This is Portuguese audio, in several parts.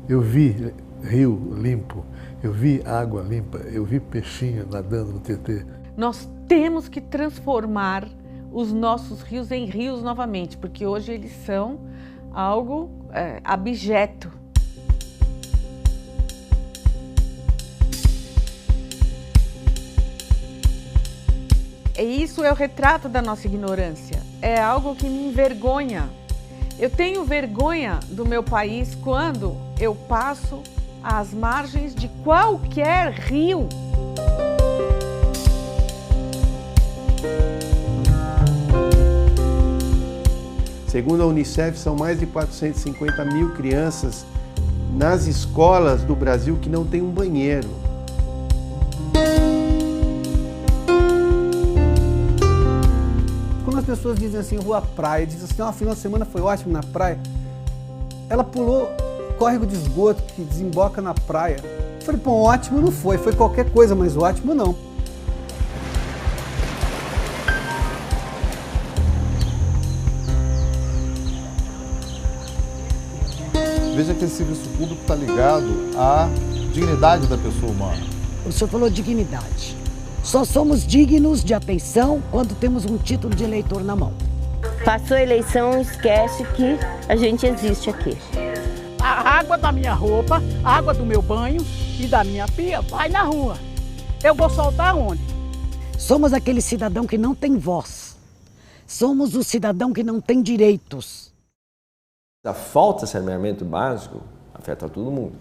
Eu vi rio limpo, eu vi água limpa, eu vi peixinho nadando no Tietê. Nós temos que transformar os nossos rios em rios novamente, porque hoje eles são algo abjeto. E isso é o retrato da nossa ignorância, é algo que me envergonha. Eu tenho vergonha do meu país quando eu passo às margens de qualquer rio. Segundo a Unicef, são mais de 450 mil crianças nas escolas do Brasil que não têm um banheiro. Quando as pessoas dizem assim, eu vou à praia, dizem assim, o final de semana foi ótimo na praia, ela pulou córrego de esgoto que desemboca na praia. Eu falei, pô, ótimo não foi qualquer coisa, mas ótimo não. Veja que esse serviço público está ligado à dignidade da pessoa humana. O senhor falou dignidade. Só somos dignos de atenção quando temos um título de eleitor na mão. Passou a eleição, esquece que a gente existe aqui. A água da minha roupa, a água do meu banho e da minha pia vai na rua. Eu vou soltar onde? Somos aquele cidadão que não tem voz. Somos o cidadão que não tem direitos. A falta de saneamento básico afeta todo mundo.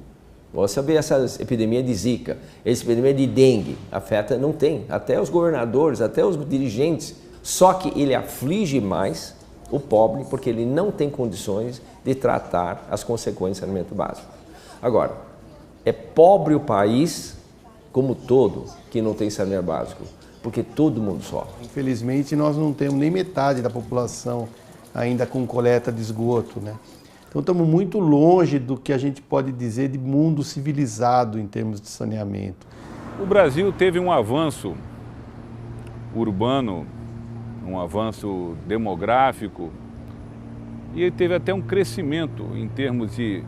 Você vê essa epidemia de Zika, essa epidemia de dengue, afeta, não tem, até os governadores, até os dirigentes, só que ele aflige mais o pobre porque ele não tem condições de tratar as consequências do saneamento básico. Agora, é pobre o país como todo que não tem saneamento básico, porque todo mundo sofre. Infelizmente, nós não temos nem metade da população ainda com coleta de esgoto, né? Então estamos muito longe do que a gente pode dizer de mundo civilizado em termos de saneamento. O Brasil teve um avanço urbano, um avanço demográfico e ele teve até um crescimento em termos de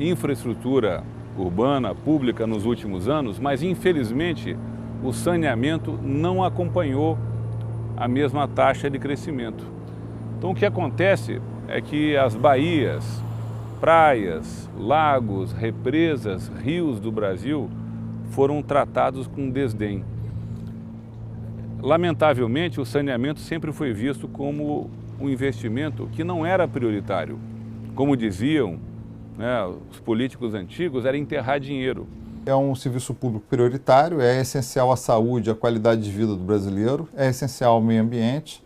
infraestrutura urbana, pública nos últimos anos, mas infelizmente o saneamento não acompanhou a mesma taxa de crescimento. Então o que acontece é que as baías, praias, lagos, represas, rios do Brasil foram tratados com desdém. Lamentavelmente, o saneamento sempre foi visto como um investimento que não era prioritário. Como diziam, né, os políticos antigos, era enterrar dinheiro. É um serviço público prioritário, é essencial à saúde, à qualidade de vida do brasileiro, é essencial ao meio ambiente,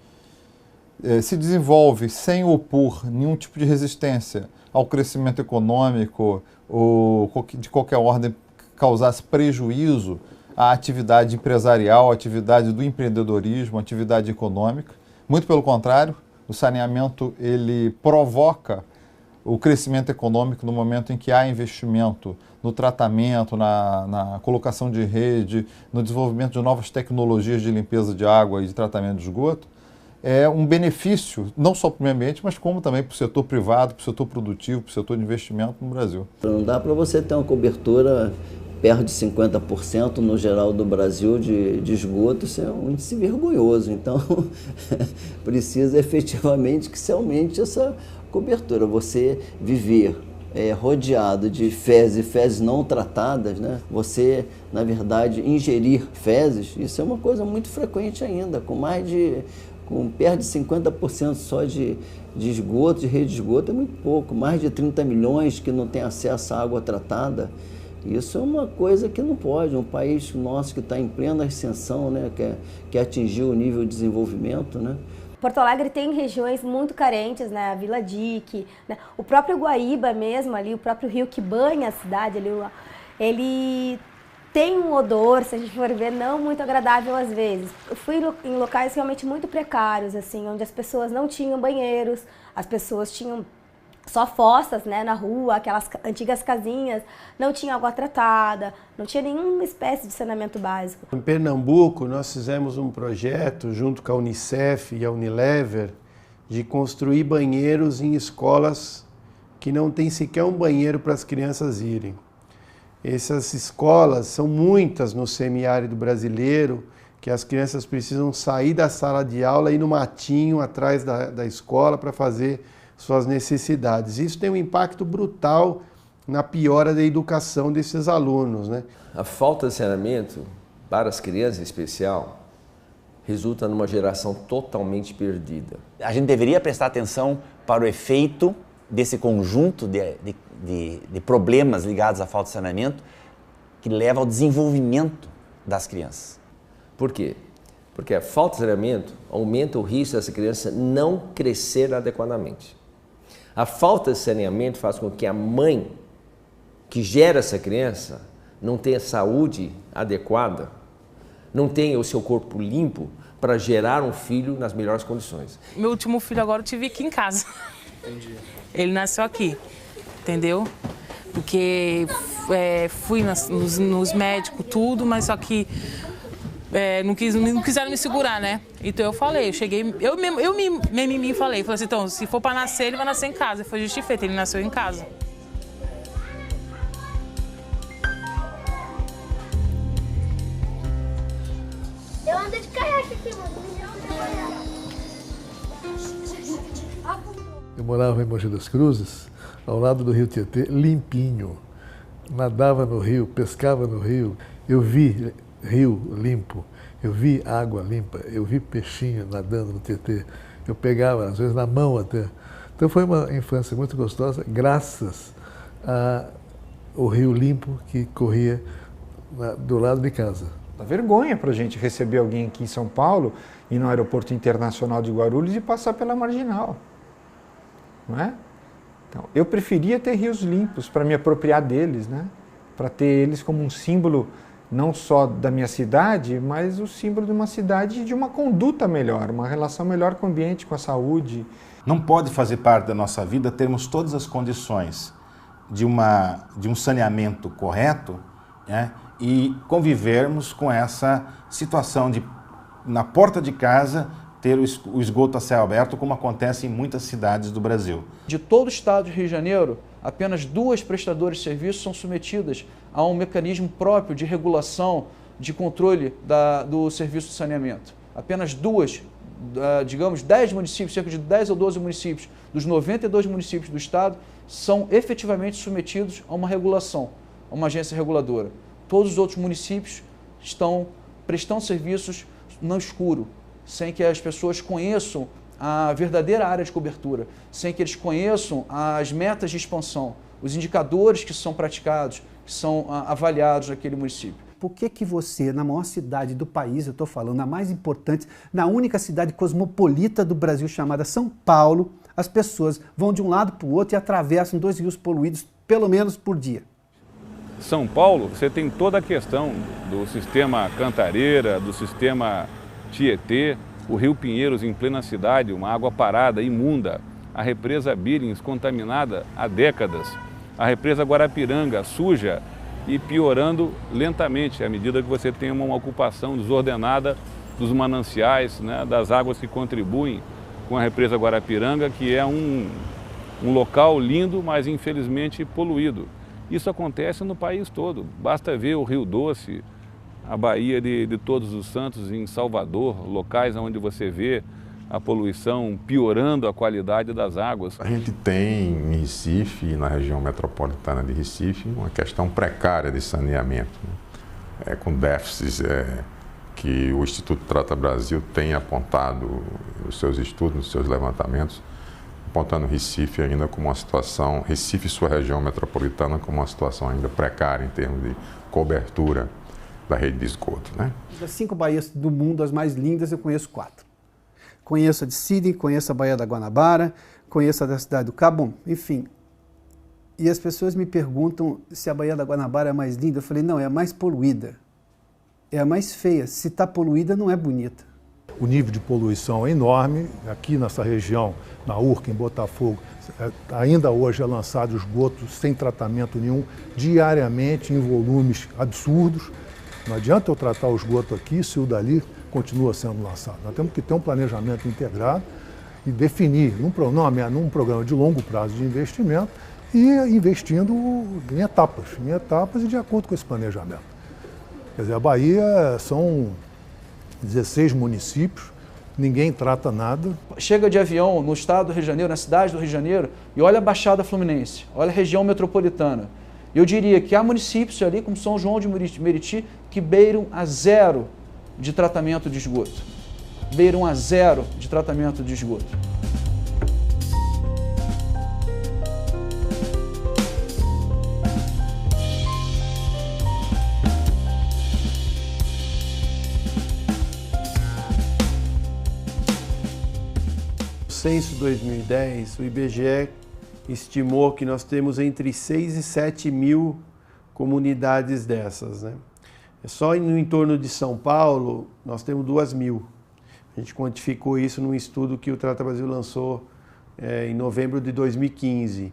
se desenvolve sem opor nenhum tipo de resistência ao crescimento econômico ou de qualquer ordem que causasse prejuízo à atividade empresarial, à atividade do empreendedorismo, à atividade econômica. Muito pelo contrário, o saneamento ele provoca o crescimento econômico no momento em que há investimento no tratamento, na colocação de rede, no desenvolvimento de novas tecnologias de limpeza de água e de tratamento de esgoto. É um benefício, não só para o meio ambiente, mas como também para o setor privado, para o setor produtivo, para o setor de investimento no Brasil. Não dá para você ter uma cobertura perto de 50% no geral do Brasil de esgoto, isso é um índice vergonhoso. Então, precisa efetivamente que se aumente essa cobertura. Você viver rodeado de fezes e fezes não tratadas, né? Você, na verdade, ingerir fezes, isso é uma coisa muito frequente ainda, com perto de 50% só de esgoto, de rede de esgoto é muito pouco, mais de 30 milhões que não tem acesso à água tratada. Isso é uma coisa que não pode, um país nosso que está em plena ascensão, né, que atingiu o nível de desenvolvimento, né? Porto Alegre tem regiões muito carentes, né? A Vila Dique, né? O próprio Guaíba mesmo, ali, o próprio rio que banha a cidade, ali, ele tem um odor, se a gente for ver, não muito agradável às vezes. Eu fui em locais realmente muito precários, assim, onde as pessoas não tinham banheiros, as pessoas tinham só fossas, né, na rua, aquelas antigas casinhas, não tinha água tratada, não tinha nenhuma espécie de saneamento básico. Em Pernambuco, nós fizemos um projeto junto com a Unicef e a Unilever de construir banheiros em escolas que não tem sequer um banheiro para as crianças irem. Essas escolas são muitas no semiárido brasileiro, que as crianças precisam sair da sala de aula e ir no matinho atrás da escola para fazer suas necessidades. Isso tem um impacto brutal na piora da educação desses alunos, né? A falta de saneamento para as crianças em especial resulta numa geração totalmente perdida. A gente deveria prestar atenção para o efeito desse conjunto de problemas ligados à falta de saneamento que leva ao desenvolvimento das crianças. Por quê? Porque a falta de saneamento aumenta o risco dessa criança não crescer adequadamente. A falta de saneamento faz com que a mãe que gera essa criança não tenha saúde adequada, não tenha o seu corpo limpo para gerar um filho nas melhores condições. Meu último filho agora eu tive aqui em casa. Entendi. Ele nasceu aqui, entendeu? Porque fui nos médicos, tudo, mas só que não quiseram me segurar, né? Então eu falei, eu cheguei, eu me falei assim, então, se for para nascer, ele vai nascer em casa. Foi justo e feito, ele nasceu em casa. Eu ando de caiaque aqui, mano. Eu morava em Mogi das Cruzes, ao lado do rio Tietê, limpinho. Nadava no rio, pescava no rio. Eu vi rio limpo, eu vi água limpa, eu vi peixinho nadando no Tietê. Eu pegava, às vezes, na mão até. Então foi uma infância muito gostosa, graças ao rio limpo que corria do lado de casa. Dá vergonha para a gente receber alguém aqui em São Paulo, ir no aeroporto internacional de Guarulhos e passar pela Marginal. Não é? Então, eu preferia ter rios limpos para me apropriar deles, né? Para ter eles como um símbolo não só da minha cidade, mas o símbolo de uma cidade e de uma conduta melhor, uma relação melhor com o ambiente, com a saúde. Não pode fazer parte da nossa vida termos todas as condições de um saneamento correto, né? E convivermos com essa situação de, na porta de casa, ter o esgoto a céu aberto, como acontece em muitas cidades do Brasil. De todo o estado de Rio de Janeiro, apenas 2 prestadoras de serviços são submetidas a um mecanismo próprio de regulação, de controle do serviço de saneamento. Apenas 2, digamos 10 municípios, cerca de 10 ou 12 municípios, dos 92 municípios do estado, são efetivamente submetidos a uma regulação, a uma agência reguladora. Todos os outros municípios estão prestando serviços no escuro, sem que as pessoas conheçam a verdadeira área de cobertura, sem que eles conheçam as metas de expansão, os indicadores que são praticados, que são avaliados naquele município. Por que você, na maior cidade do país, eu estou falando, na mais importante, na única cidade cosmopolita do Brasil chamada São Paulo, as pessoas vão de um lado para o outro e atravessam 2 rios poluídos, pelo menos por dia? São Paulo, você tem toda a questão do sistema Cantareira, do sistema Tietê, o Rio Pinheiros em plena cidade, uma água parada, imunda, a represa Billings contaminada há décadas, a represa Guarapiranga suja e piorando lentamente à medida que você tem uma ocupação desordenada dos mananciais, né, das águas que contribuem com a represa Guarapiranga, que é um local lindo, mas infelizmente poluído. Isso acontece no país todo, basta ver o Rio Doce, a Baía de Todos os Santos em Salvador, locais onde você vê a poluição piorando a qualidade das águas. A gente tem em Recife, na região metropolitana de Recife, uma questão precária de saneamento, né? Com déficits que o Instituto Trata Brasil tem apontado nos seus estudos, nos seus levantamentos, apontando Recife ainda como uma situação, Recife e sua região metropolitana como uma situação ainda precária em termos de cobertura da rede de esgoto, né? Das 5 baías do mundo, as mais lindas, eu conheço 4. Conheço a de Sydney, conheço a Baía da Guanabara, conheço a da Cidade do Cabo, enfim. E as pessoas me perguntam se a Baía da Guanabara é a mais linda. Eu falei, não, é a mais poluída. É a mais feia. Se está poluída, não é bonita. o nível de poluição é enorme. Aqui nessa região, na Urca, em Botafogo, ainda hoje é lançado esgoto sem tratamento nenhum, diariamente em volumes absurdos. Não adianta eu tratar o esgoto aqui se o dali continua sendo lançado. Nós temos que ter um planejamento integrado e definir num programa de longo prazo de investimento e investindo em etapas e de acordo com esse planejamento. Quer dizer, a Bahia são 16 municípios, ninguém trata nada. Chega de avião no estado do Rio de Janeiro, na cidade do Rio de Janeiro, e olha a Baixada Fluminense, olha a região metropolitana. Eu diria que há municípios ali, como São João de Meriti, que beiram a zero de tratamento de esgoto. Beiram a zero de tratamento de esgoto. No censo 2010, o IBGE estimou que nós temos entre 6 e 7 mil comunidades dessas, né? Só no entorno de São Paulo, nós temos 2.000. A gente quantificou isso num estudo que o Trata Brasil lançou em novembro de 2015.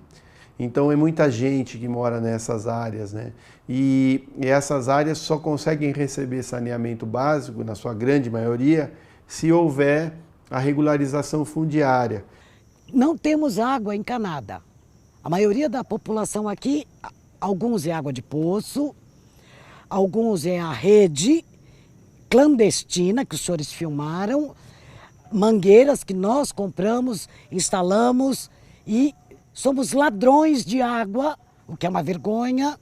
Então, é muita gente que mora nessas áreas, né? E essas áreas só conseguem receber saneamento básico, na sua grande maioria, se houver a regularização fundiária. Não temos água encanada. A maioria da população aqui, alguns é água de poço, alguns é a rede clandestina que os senhores filmaram, mangueiras que nós compramos, instalamos e somos ladrões de água, o que é uma vergonha.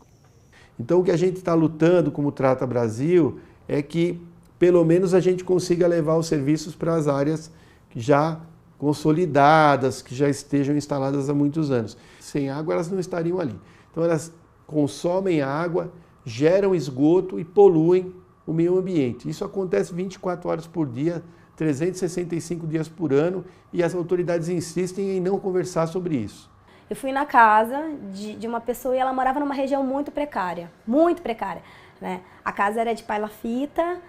Então o que a gente está lutando como Trata Brasil é que pelo menos a gente consiga levar os serviços para as áreas já consolidadas, que já estejam instaladas há muitos anos. Sem água elas não estariam ali. Então elas consomem água, geram esgoto e poluem o meio ambiente. Isso acontece 24 horas por dia, 365 dias por ano, e as autoridades insistem em não conversar sobre isso. Eu fui na casa de uma pessoa e ela morava numa região muito precária, né? A casa era de palha-fita,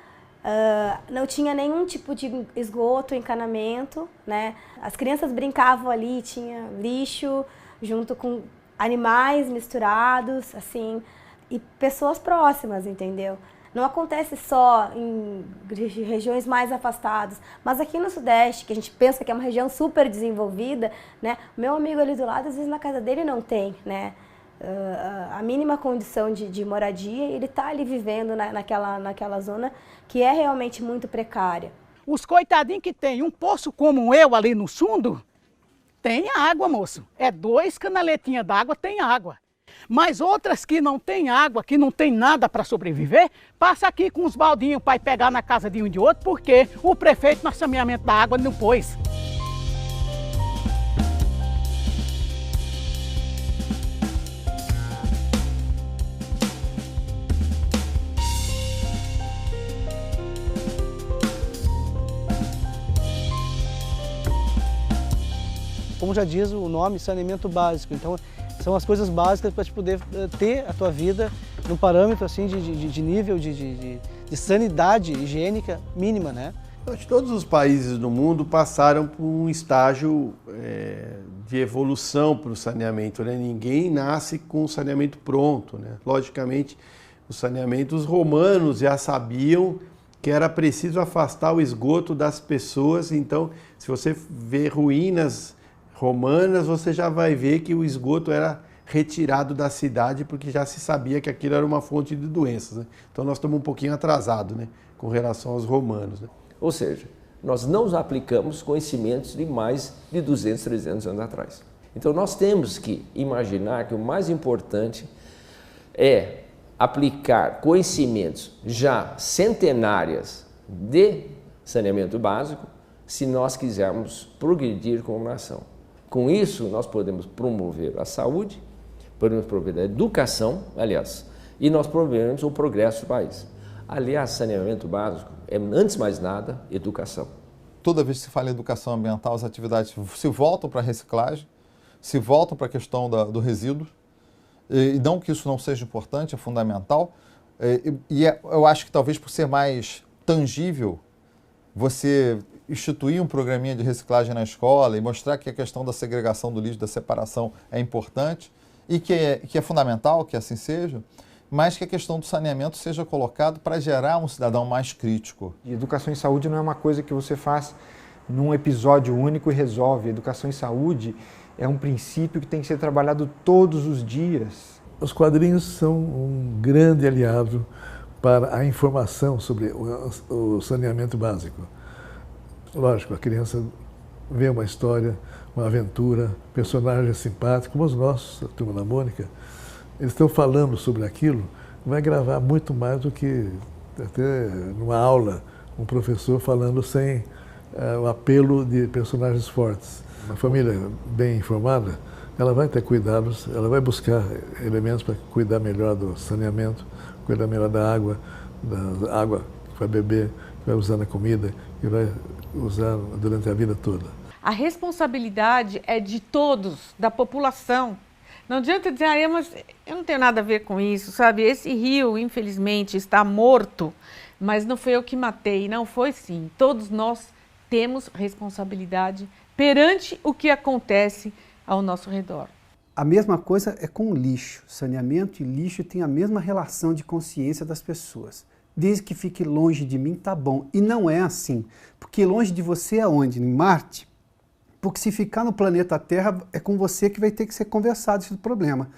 não tinha nenhum tipo de esgoto, encanamento, né? As crianças brincavam ali, tinha lixo junto com animais misturados, assim, e pessoas próximas, entendeu? Não acontece só em regiões mais afastadas, mas aqui no Sudeste, que a gente pensa que é uma região super desenvolvida, né? Meu amigo ali do lado, às vezes na casa dele não tem, né? A mínima condição de moradia, ele está ali vivendo naquela zona que é realmente muito precária. Os coitadinhos que tem um poço como eu ali no fundo, tem água, moço. É 2 canaletinhas d'água, tem água. Mas outras que não tem água, que não tem nada para sobreviver, passa aqui com os baldinhos para ir pegar na casa de um e de outro, porque o prefeito no saneamento da água não pôs. Como já diz o nome, saneamento básico. Então, são as coisas básicas para te poder ter a tua vida num parâmetro assim, de nível de sanidade higiênica mínima, né? Acho que todos os países do mundo passaram por um estágio de evolução para o saneamento, né? Ninguém nasce com o saneamento pronto, né? Logicamente, os romanos já sabiam que era preciso afastar o esgoto das pessoas. Então, se você vê ruínas romanas, você já vai ver que o esgoto era retirado da cidade porque já se sabia que aquilo era uma fonte de doenças, né? Então nós estamos um pouquinho atrasados, né, com relação aos romanos, né? Ou seja, nós não aplicamos conhecimentos de mais de 200, 300 anos atrás. Então nós temos que imaginar que o mais importante é aplicar conhecimentos já centenários de saneamento básico se nós quisermos progredir como nação. Com isso, nós podemos promover a saúde, podemos promover a educação, aliás, e nós promovemos o progresso do país. Aliás, saneamento básico é, antes de mais nada, educação. Toda vez que se fala em educação ambiental, as atividades se voltam para a reciclagem, se voltam para a questão do resíduo, e não que isso não seja importante, é fundamental, eu acho que talvez por ser mais tangível, você instituir um programinha de reciclagem na escola e mostrar que a questão da segregação do lixo, da separação é importante e que é fundamental que assim seja, mas que a questão do saneamento seja colocado para gerar um cidadão mais crítico. E educação em saúde não é uma coisa que você faz num episódio único e resolve. Educação em saúde é um princípio que tem que ser trabalhado todos os dias. Os quadrinhos são um grande aliado para a informação sobre o saneamento básico. Lógico, a criança vê uma história, uma aventura, personagens simpáticos, como os nossos, a Turma da Mônica. Eles estão falando sobre aquilo, vai gravar muito mais do que até numa aula, um professor falando sem o apelo de personagens fortes. Uma família bem informada, ela vai ter cuidados, ela vai buscar elementos para cuidar melhor do saneamento, cuidar melhor da água que vai beber, que vai usar na comida, que vai usar durante a vida toda. A responsabilidade é de todos, da população. Não adianta dizer, mas eu não tenho nada a ver com isso, sabe? Esse rio, infelizmente, está morto, mas não foi eu que matei, não foi sim. Todos nós temos responsabilidade perante o que acontece ao nosso redor. A mesma coisa é com o lixo. Saneamento e lixo têm a mesma relação de consciência das pessoas. Desde que fique longe de mim, tá bom. E não é assim. Porque longe de você é onde? Em Marte? Porque se ficar no planeta Terra, é com você que vai ter que ser conversado esse problema.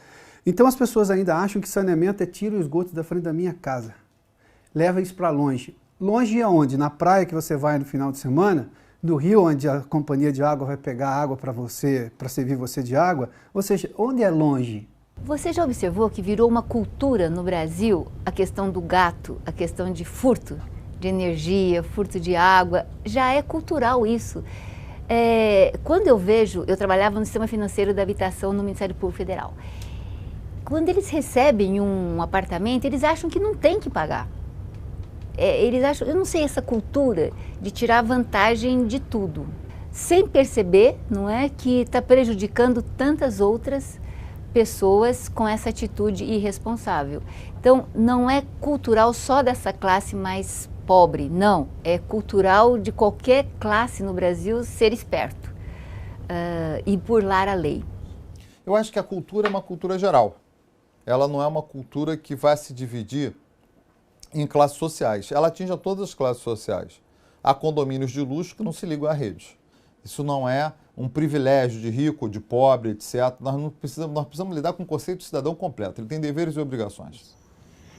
Então as pessoas ainda acham que saneamento é tira o esgoto da frente da minha casa. Leva isso para longe. Longe aonde? Na praia que você vai no final de semana? No rio onde a companhia de água vai pegar água para você, para servir você de água? Ou seja, onde é longe? Você já observou que virou uma cultura no Brasil a questão do gato, a questão de furto de energia, furto de água? Já é cultural isso. Quando eu trabalhava no sistema financeiro da habitação no Ministério Público Federal. Quando eles recebem um apartamento, eles acham que não tem que pagar. Eles acham, eu não sei, essa cultura de tirar vantagem de tudo, sem perceber, não é, que está prejudicando tantas outras pessoas com essa atitude irresponsável. Então, não é cultural só dessa classe mais pobre, não. É cultural de qualquer classe no Brasil ser esperto e burlar a lei. Eu acho que a cultura é uma cultura geral. Ela não é uma cultura que vai se dividir em classes sociais. Ela atinge a todas as classes sociais. Há condomínios de luxo que não se ligam à rede. Isso não é um privilégio de rico, de pobre, etc. Nós precisamos lidar com o conceito de cidadão completo. Ele tem deveres e obrigações.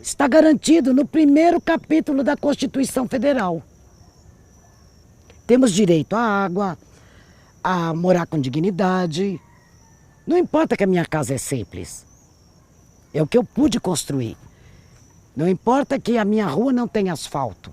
Está garantido no primeiro capítulo da Constituição Federal. Temos direito à água, a morar com dignidade. Não importa que a minha casa é simples. É o que eu pude construir. Não importa que a minha rua não tenha asfalto.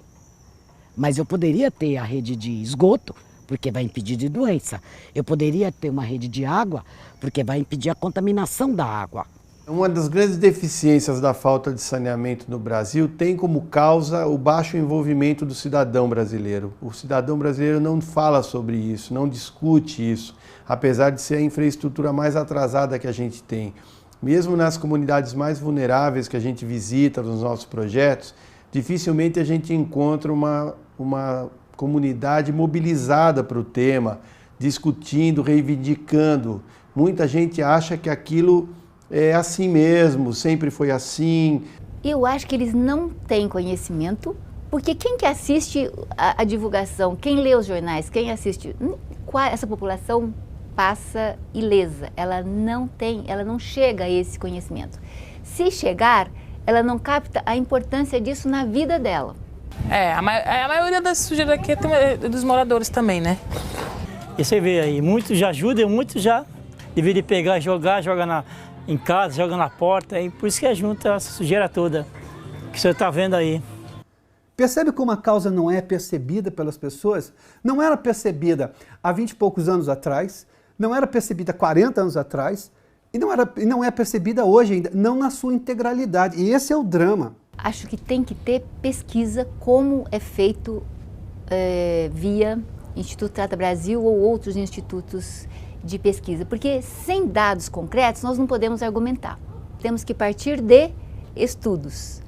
Mas eu poderia ter a rede de esgoto, porque vai impedir de doença. Eu poderia ter uma rede de água, porque vai impedir a contaminação da água. Uma das grandes deficiências da falta de saneamento no Brasil tem como causa o baixo envolvimento do cidadão brasileiro. O cidadão brasileiro não fala sobre isso, não discute isso, apesar de ser a infraestrutura mais atrasada que a gente tem. Mesmo nas comunidades mais vulneráveis que a gente visita nos nossos projetos, dificilmente a gente encontra uma comunidade mobilizada para o tema, discutindo, reivindicando. Muita gente acha que aquilo é assim mesmo, sempre foi assim. Eu acho que eles não têm conhecimento, porque quem que assiste a divulgação, quem lê os jornais, quem assiste, essa população passa ilesa, ela não chega a esse conhecimento. Se chegar, ela não capta a importância disso na vida dela. A maioria das sujeiras aqui é dos moradores também, né? E você vê aí, muitos já ajudam, muitos já deveriam pegar e joga em casa, joga na porta, e por isso que junta essa sujeira toda que você está vendo aí. Percebe como a causa não é percebida pelas pessoas? Não era percebida há 20 e poucos anos atrás, não era percebida há 40 anos atrás, e não é percebida hoje ainda, não na sua integralidade. E esse é o drama. Acho que tem que ter pesquisa como é feito via Instituto Trata Brasil ou outros institutos de pesquisa, porque sem dados concretos nós não podemos argumentar. Temos que partir de estudos.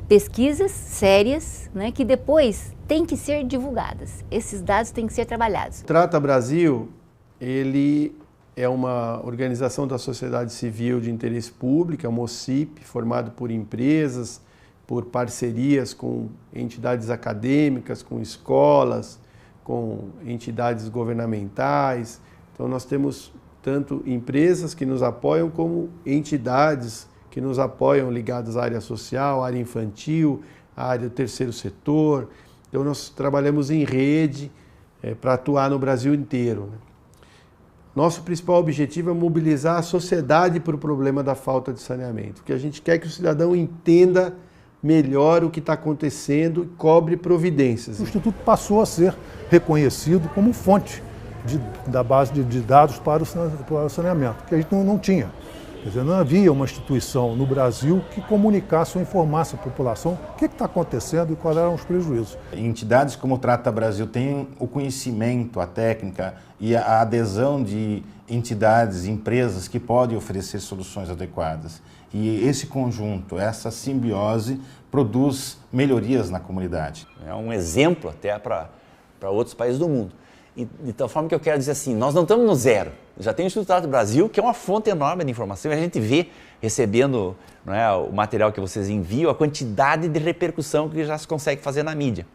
pesquisas sérias, né, que depois têm que ser divulgadas. Esses dados têm que ser trabalhados. Trata Brasil, ele é uma organização da sociedade civil de interesse público, é uma OCIP, formado por empresas, por parcerias com entidades acadêmicas, com escolas, com entidades governamentais. Então nós temos tanto empresas que nos apoiam como entidades que nos apoiam ligadas à área social, à área infantil, à área do terceiro setor. Então nós trabalhamos em rede para atuar no Brasil inteiro, né? Nosso principal objetivo é mobilizar a sociedade para o problema da falta de saneamento, porque a gente quer que o cidadão entenda melhor o que está acontecendo e cobre providências. O Instituto passou a ser reconhecido como fonte da base de dados para o saneamento, que a gente não tinha. Quer dizer, não havia uma instituição no Brasil que comunicasse ou informasse a população o que está acontecendo e quais eram os prejuízos. Entidades como o Trata Brasil têm o conhecimento, a técnica e a adesão de entidades, empresas que podem oferecer soluções adequadas. E esse conjunto, essa simbiose, produz melhorias na comunidade. É um exemplo até para outros países do mundo. E, de tal forma que eu quero dizer assim, nós não estamos no zero. Já tem o Instituto Trata Brasil, que é uma fonte enorme de informação, e a gente vê, recebendo, não é, o material que vocês enviam, a quantidade de repercussão que já se consegue fazer na mídia.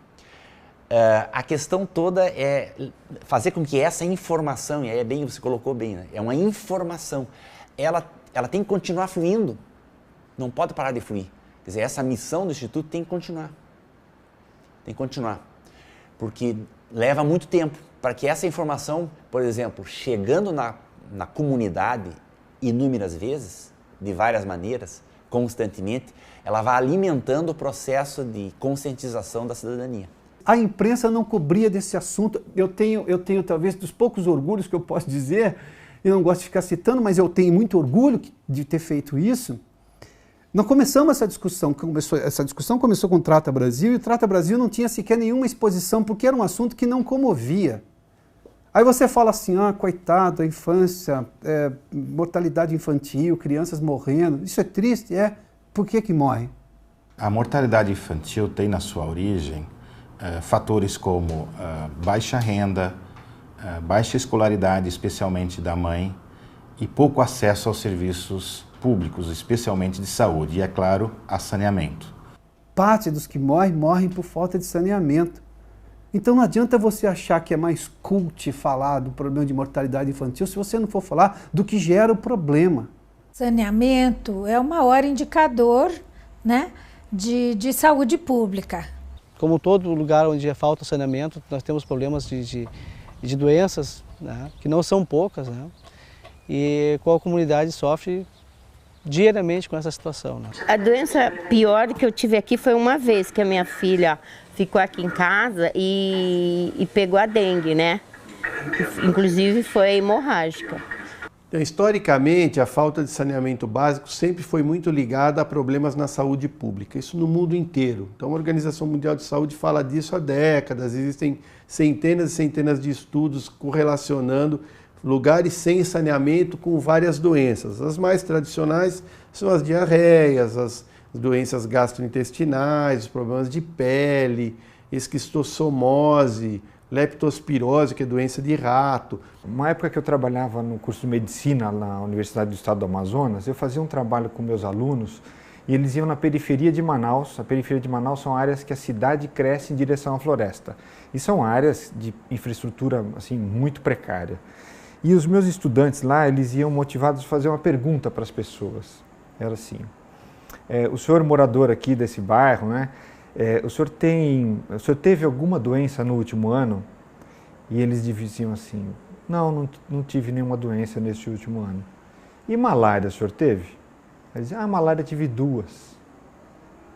A questão toda é fazer com que essa informação, e aí é bem, você colocou bem, né? É uma informação, ela tem que continuar fluindo, não pode parar de fluir. Quer dizer, essa missão do Instituto tem que continuar. Tem que continuar, porque leva muito tempo para que essa informação, por exemplo, chegando na comunidade inúmeras vezes, de várias maneiras, constantemente, ela vai alimentando o processo de conscientização da cidadania. A imprensa não cobria desse assunto. Eu tenho talvez dos poucos orgulhos que eu posso dizer, eu não gosto de ficar citando, mas eu tenho muito orgulho de ter feito isso. Nós começamos essa discussão começou com o Trata Brasil, e o Trata Brasil não tinha sequer nenhuma exposição, porque era um assunto que não comovia. Aí você fala assim, coitado, a infância, mortalidade infantil, crianças morrendo, isso é triste? Por que morre? A mortalidade infantil tem na sua origem fatores como baixa renda, baixa escolaridade, especialmente da mãe, e pouco acesso aos serviços públicos, especialmente de saúde, e, é claro, a saneamento. Parte dos que morrem por falta de saneamento. Então não adianta você achar que é mais cult falar do problema de mortalidade infantil se você não for falar do que gera o problema. Saneamento é o maior indicador, né, de saúde pública. Como todo lugar onde falta saneamento, nós temos problemas de doenças, né, que não são poucas, né, e qual a comunidade sofre diariamente com essa situação, né? A doença pior que eu tive aqui foi uma vez que a minha filha ficou aqui em casa e pegou a dengue, né? Inclusive foi hemorrágica. Então, historicamente, a falta de saneamento básico sempre foi muito ligada a problemas na saúde pública, isso no mundo inteiro. Então, a Organização Mundial de Saúde fala disso há décadas, existem centenas e centenas de estudos correlacionando lugares sem saneamento com várias doenças. As mais tradicionais são as diarreias, as doenças gastrointestinais, os problemas de pele, esquistossomose, leptospirose, que é doença de rato. Uma época que eu trabalhava no curso de medicina na Universidade do Estado do Amazonas, eu fazia um trabalho com meus alunos e eles iam na periferia de Manaus. A periferia de Manaus são áreas que a cidade cresce em direção à floresta. E são áreas de infraestrutura assim, muito precária. E os meus estudantes lá, eles iam motivados a fazer uma pergunta para as pessoas. Era assim, o senhor morador aqui desse bairro, né? O senhor teve alguma doença no último ano? E eles diziam assim, não tive nenhuma doença neste último ano. E malária, o senhor teve? Eles diziam, malária tive 2.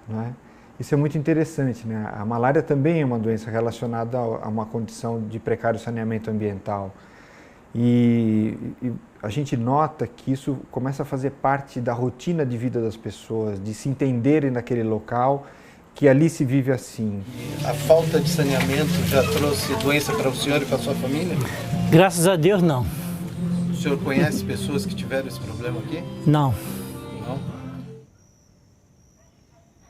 Não é? Isso é muito interessante, né? A malária também é uma doença relacionada a uma condição de precário saneamento ambiental. E a gente nota que isso começa a fazer parte da rotina de vida das pessoas, de se entenderem naquele local, que ali se vive assim. A falta de saneamento já trouxe doença para o senhor e para a sua família? Graças a Deus, não. O senhor conhece pessoas que tiveram esse problema aqui? Não. Não?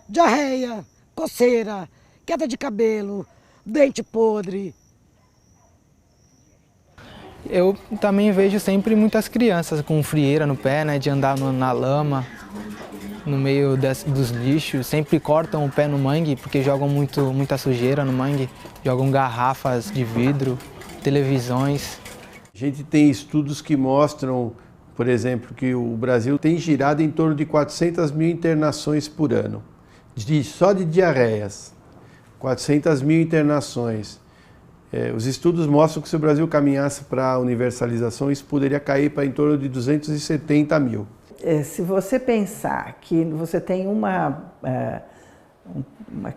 diarreia, coceira, queda de cabelo, dente podre. Eu também vejo sempre muitas crianças com frieira no pé, né, de andar na lama, no meio dos lixos. Sempre cortam o pé no mangue porque jogam muita sujeira no mangue, jogam garrafas de vidro, televisões. A gente tem estudos que mostram, por exemplo, que o Brasil tem girado em torno de 400 mil internações por ano, só de diarreias, 400 mil internações. Os estudos mostram que se o Brasil caminhasse para a universalização, isso poderia cair para em torno de 270 mil. Se você pensar que você tem uma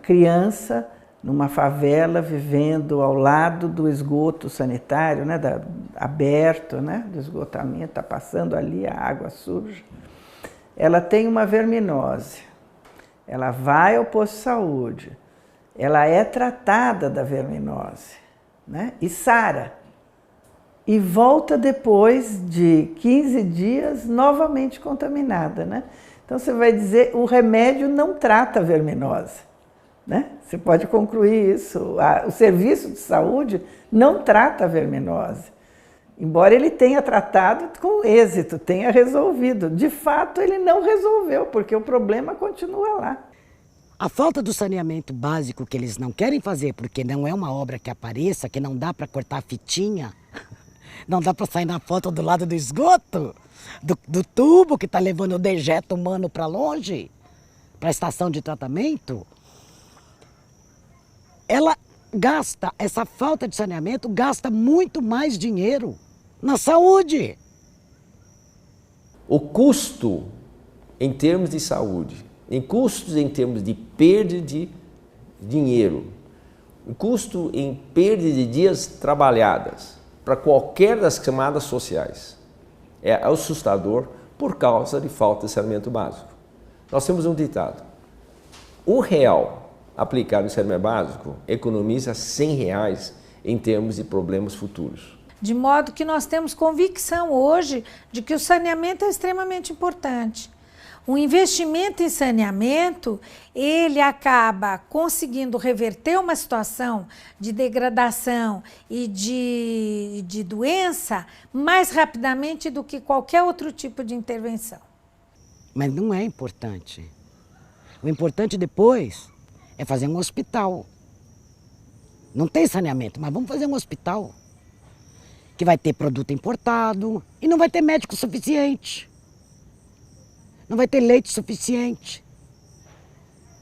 criança numa favela vivendo ao lado do esgoto sanitário, né, aberto, né, do esgotamento, está passando ali a água suja, ela tem uma verminose, ela vai ao posto de saúde, ela é tratada da verminose, né, e sara, e volta depois de 15 dias novamente contaminada, né? Então você vai dizer, o remédio não trata a verminose. Né? Você pode concluir isso. O serviço de saúde não trata a verminose. Embora ele tenha tratado com êxito, tenha resolvido. De fato, ele não resolveu, porque o problema continua lá. A falta do saneamento básico que eles não querem fazer, porque não é uma obra que apareça, que não dá para cortar a fitinha, não dá para sair na foto do lado do esgoto, do tubo que está levando o dejeto humano para longe, para a estação de tratamento. Ela gasta, essa falta de saneamento gasta muito mais dinheiro na saúde. O custo em termos de saúde, em custos em termos de perda de dinheiro, o custo em perda de dias trabalhadas para qualquer das camadas sociais é assustador por causa de falta de saneamento básico. Nós temos um ditado: R$1 aplicado no saneamento básico economiza R$100 em termos de problemas futuros. De modo que nós temos convicção hoje de que o saneamento é extremamente importante. O investimento em saneamento, ele acaba conseguindo reverter uma situação de degradação e de doença mais rapidamente do que qualquer outro tipo de intervenção. Mas não é importante. O importante depois é fazer um hospital. Não tem saneamento, mas vamos fazer um hospital que vai ter produto importado e não vai ter médico suficiente. Não vai ter leite suficiente.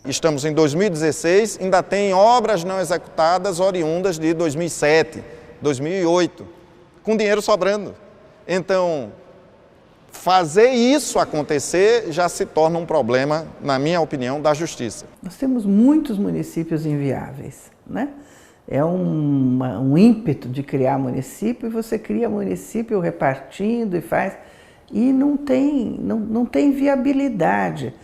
Estamos em 2016, ainda tem obras não executadas oriundas de 2007, 2008, com dinheiro sobrando. Então, fazer isso acontecer já se torna um problema, na minha opinião, da justiça. Nós temos muitos municípios inviáveis, né? É um ímpeto de criar município, e você cria município repartindo e faz, e não tem viabilidade.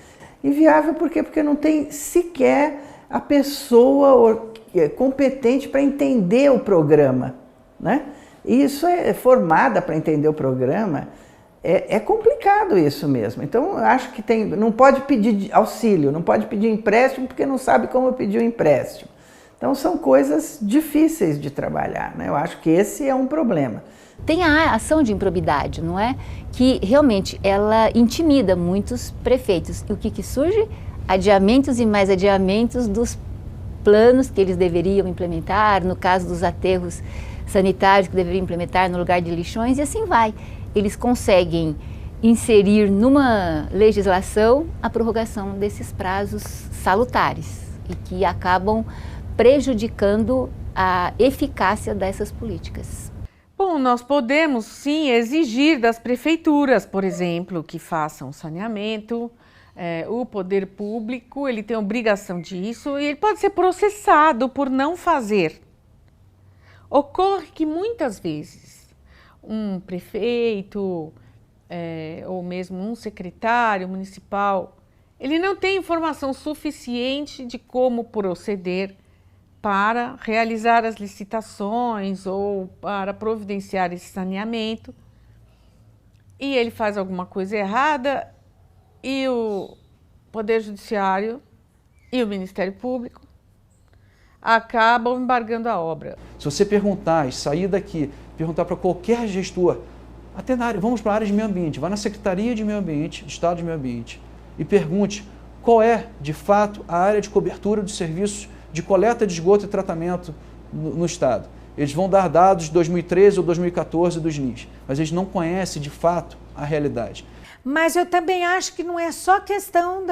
Inviável por quê? Porque não tem sequer a pessoa competente para entender o programa, né? E isso é formada para entender o programa. É complicado isso mesmo. Então, eu acho que não pode pedir auxílio, não pode pedir empréstimo porque não sabe como pedir o empréstimo. Então, são coisas difíceis de trabalhar, né? Eu acho que esse é um problema. Tem a ação de improbidade, não é? Que realmente ela intimida muitos prefeitos. E o que surge? Adiamentos e mais adiamentos dos planos que eles deveriam implementar, no caso dos aterros sanitários que deveriam implementar no lugar de lixões, e assim vai. Eles conseguem inserir numa legislação a prorrogação desses prazos salutares e que acabam prejudicando a eficácia dessas políticas. Bom, nós podemos sim exigir das prefeituras, por exemplo, que façam saneamento. O poder público ele tem obrigação disso e ele pode ser processado por não fazer. Ocorre que muitas vezes um prefeito ou mesmo um secretário municipal, ele não tem informação suficiente de como proceder para realizar as licitações ou para providenciar esse saneamento. E ele faz alguma coisa errada e o Poder Judiciário e o Ministério Público acabam embargando a obra. Se você perguntar e sair daqui, perguntar para qualquer gestor, até na área, vamos para a área de meio ambiente, vá na Secretaria de Meio Ambiente, Estado de Meio Ambiente, e pergunte qual é, de fato, a área de cobertura dos serviços de coleta de esgoto e tratamento no Estado. Eles vão dar dados de 2013 ou 2014 dos NIS, mas eles não conhecem, de fato, a realidade. Mas eu também acho que não é só questão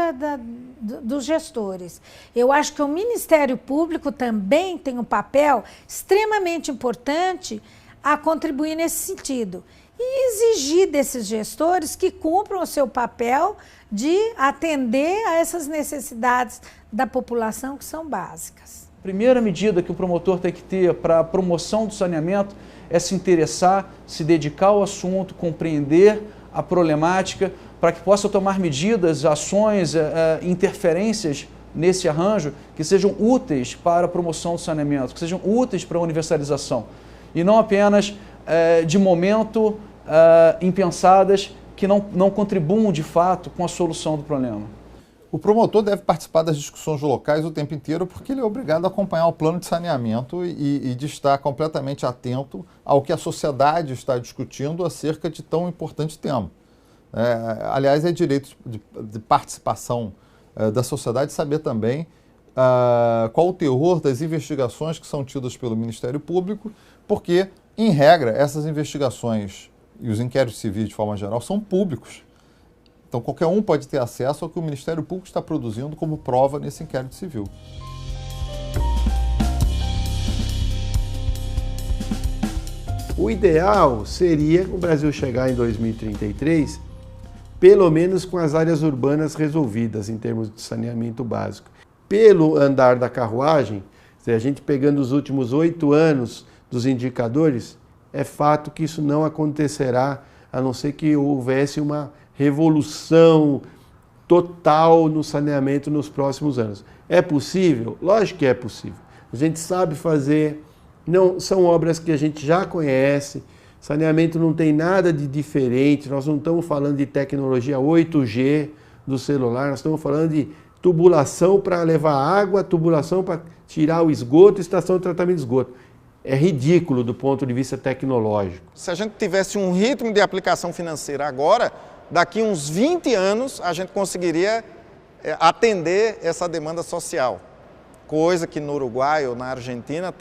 dos gestores. Eu acho que o Ministério Público também tem um papel extremamente importante a contribuir nesse sentido. E exigir desses gestores que cumpram o seu papel de atender a essas necessidades da população que são básicas. A primeira medida que o promotor tem que ter para a promoção do saneamento é se interessar, se dedicar ao assunto, compreender a problemática, para que possa tomar medidas, ações, interferências nesse arranjo que sejam úteis para a promoção do saneamento, que sejam úteis para a universalização. E não apenas, de momento, impensadas, que não contribuam de fato com a solução do problema. O promotor deve participar das discussões locais o tempo inteiro porque ele é obrigado a acompanhar o plano de saneamento e de estar completamente atento ao que a sociedade está discutindo acerca de tão importante tema. Aliás, é direito de participação da sociedade saber também qual o teor das investigações que são tidas pelo Ministério Público, porque, em regra, essas investigações e os inquéritos civis, de forma geral, são públicos. Então, qualquer um pode ter acesso ao que o Ministério Público está produzindo como prova nesse inquérito civil. O ideal seria o Brasil chegar em 2033, pelo menos com as áreas urbanas resolvidas em termos de saneamento básico. Pelo andar da carruagem, se a gente pegando os últimos 8 anos dos indicadores, é fato que isso não acontecerá, a não ser que houvesse uma revolução total no saneamento nos próximos anos. É possível? Lógico que é possível. A gente sabe fazer, não, são obras que a gente já conhece, saneamento não tem nada de diferente, nós não estamos falando de tecnologia 8G do celular, nós estamos falando de tubulação para levar água, tubulação para tirar o esgoto, estação de tratamento de esgoto. É ridículo do ponto de vista tecnológico. Se a gente tivesse um ritmo de aplicação financeira agora, daqui uns 20 anos a gente conseguiria atender essa demanda social. Coisa que no Uruguai ou na Argentina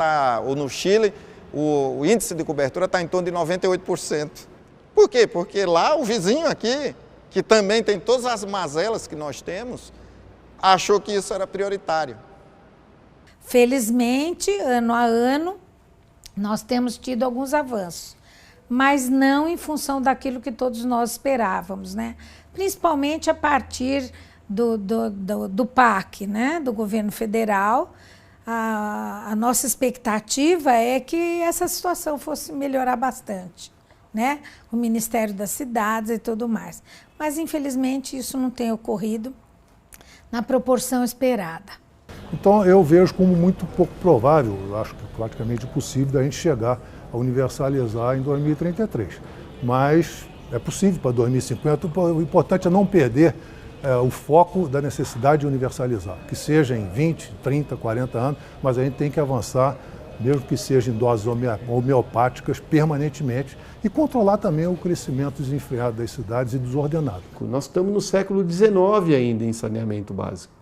ou no Chile, o índice de cobertura está em torno de 98%. Por quê? Porque lá o vizinho aqui, que também tem todas as mazelas que nós temos, achou que isso era prioritário. Felizmente, ano a ano, nós temos tido alguns avanços, mas não em função daquilo que todos nós esperávamos, né? Principalmente a partir do PAC, né? Do governo federal. A nossa expectativa é que essa situação fosse melhorar bastante, né? O Ministério das Cidades e tudo mais. Mas, infelizmente, isso não tem ocorrido na proporção esperada. Então, eu vejo como muito pouco provável, acho que praticamente impossível, da gente chegar a universalizar em 2033. Mas é possível para 2050, o importante é não perder o foco da necessidade de universalizar, que seja em 20, 30, 40 anos, mas a gente tem que avançar, mesmo que seja em doses homeopáticas, permanentemente, e controlar também o crescimento desenfreado das cidades e desordenado. Nós estamos no século XIX ainda em saneamento básico.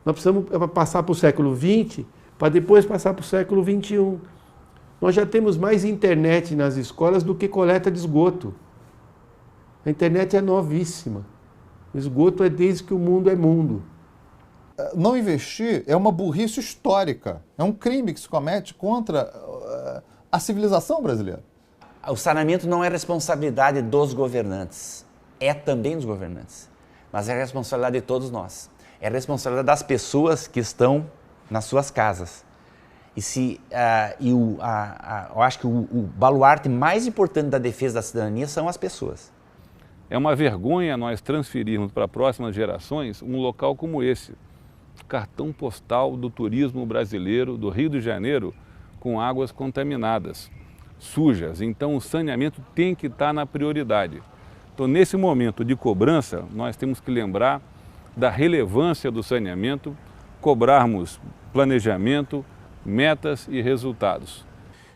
Nós precisamos passar para o século XX, para depois passar para o século XXI. Nós já temos mais internet nas escolas do que coleta de esgoto. A internet é novíssima. O esgoto é desde que o mundo é mundo. Não investir é uma burrice histórica. É um crime que se comete contra a civilização brasileira. O saneamento não é responsabilidade dos governantes. É também dos governantes. Mas é responsabilidade de todos nós. É responsabilidade das pessoas que estão nas suas casas. Eu acho que o baluarte mais importante da defesa da cidadania são as pessoas. É uma vergonha nós transferirmos para próximas gerações um local como esse, cartão postal do turismo brasileiro do Rio de Janeiro, com águas contaminadas, sujas. Então o saneamento tem que estar na prioridade. Então, nesse momento de cobrança, nós temos que lembrar da relevância do saneamento cobrarmos planejamento, metas e resultados.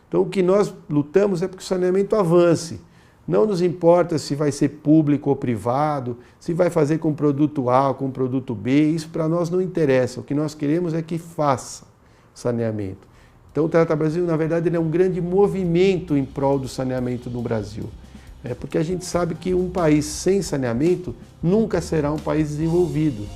Então, o que nós lutamos é para que o saneamento avance. Não nos importa se vai ser público ou privado, se vai fazer com produto A ou com produto B, isso para nós não interessa. O que nós queremos é que faça saneamento. Então, o Trata Brasil, na verdade, ele é um grande movimento em prol do saneamento no Brasil. Porque a gente sabe que um país sem saneamento nunca será um país desenvolvido.